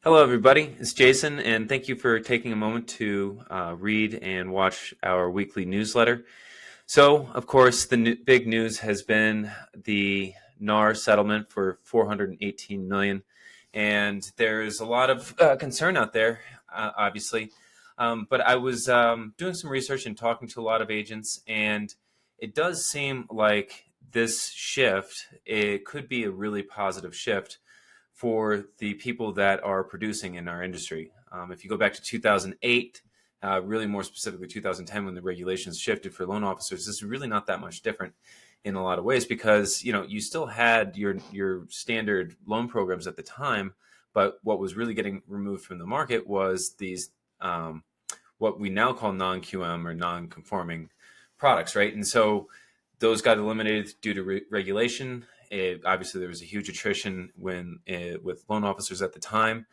Hello, everybody. It's Jason, and thank you for taking a moment to read and watch our weekly newsletter. So, of course, the big news has been the NAR settlement for 418 million, and there's a lot of concern out there, obviously. But I was doing some research and talking to a lot of agents, and it does seem like this shift, it could be a really positive shift for the people that are producing in our industry. If you go back to 2008, really more specifically 2010, when the regulations shifted for loan officers, this is really not that much different in a lot of ways because you still had your standard loan programs at the time, but what was really getting removed from the market was these what we now call non-QM or non-conforming products, right? And so those got eliminated due to regulation. Obviously, there was a huge attrition with loan officers at the time.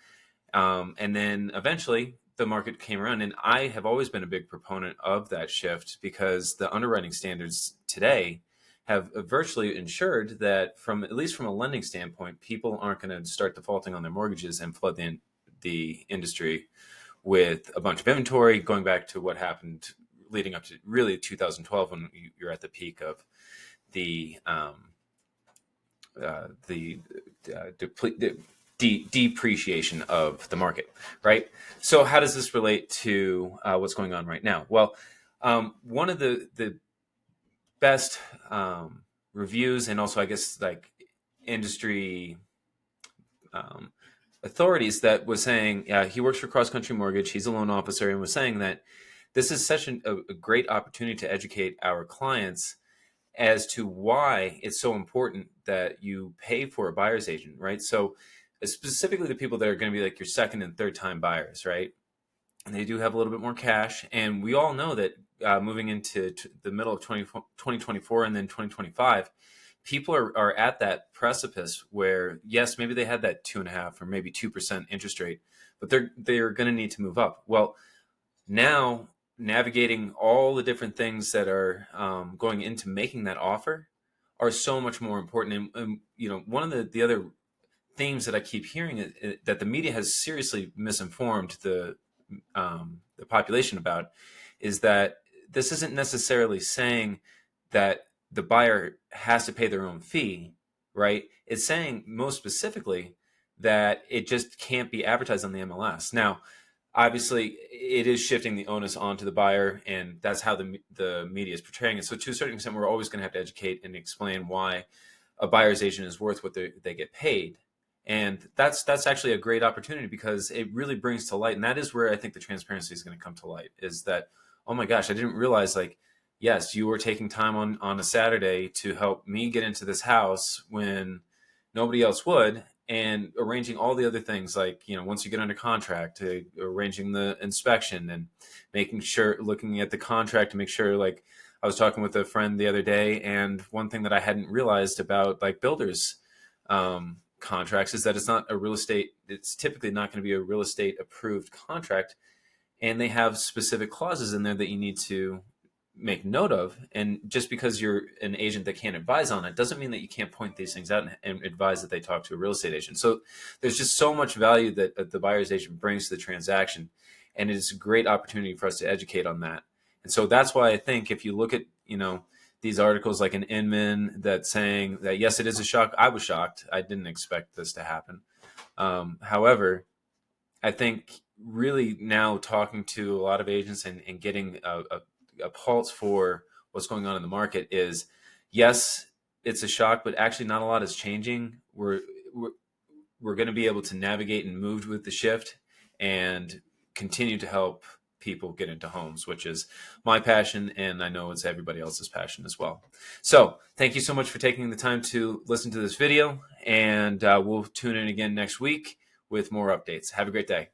And then eventually the market came around. And I have always been a big proponent of that shift because the underwriting standards today have virtually ensured that at least from a lending standpoint, people aren't going to start defaulting on their mortgages and flood the industry with a bunch of inventory, going back to what happened leading up to really 2012 when you're at the peak of the depreciation of the market, right? So how does this relate to what's going on right now? Well, one of the best reviews and also I guess like industry authorities that was saying he works for Cross Country Mortgage, he's a loan officer, and was saying that this is such a great opportunity to educate our clients as to why it's so important that you pay for a buyer's agent, right? So specifically the people that are going to be like your second and third time buyers, right? And they do have a little bit more cash. And we all know that moving into the middle of 2024 and then 2025, people are at that precipice where, yes, maybe they had that 2.5% or maybe 2% interest rate, but they're going to need to move up. Well, now navigating all the different things that are going into making that offer are so much more important. And one of the other themes that I keep hearing is that the media has seriously misinformed the population about is that this isn't necessarily saying that the buyer has to pay their own fee, right? It's saying most specifically that it just can't be advertised on the MLS. Now, obviously, it is shifting the onus onto the buyer, and that's how the media is portraying it. So to a certain extent, we're always going to have to educate and explain why a buyer's agent is worth what they get paid. And that's actually a great opportunity because it really brings to light, and that is where I think the transparency is going to come to light, is that, oh my gosh, I didn't realize, like, yes, you were taking time on a Saturday to help me get into this house when nobody else would, and arranging all the other things, like, once you get under contract, arranging the inspection and making sure, looking at the contract to make sure, like, I was talking with a friend the other day, and one thing that I hadn't realized about like builders contracts is that it's typically not going to be a real estate approved contract, and they have specific clauses in there that you need to make note of. And just because you're an agent that can't advise on it doesn't mean that you can't point these things out and advise that they talk to a real estate agent. So there's just so much value that the buyer's agent brings to the transaction, and it's a great opportunity for us to educate on that. And so that's why I think if you look at these articles like an Inman that's saying that, yes, it is a shock. I was shocked. I didn't expect this to happen. However, I think really now talking to a lot of agents and getting a pulse for what's going on in the market is, yes, it's a shock, but actually not a lot is changing. We're going to be able to navigate and move with the shift and continue to help people get into homes, which is my passion, and I know it's everybody else's passion as well. So thank you so much for taking the time to listen to this video, and we'll tune in again next week with more updates. Have a great day.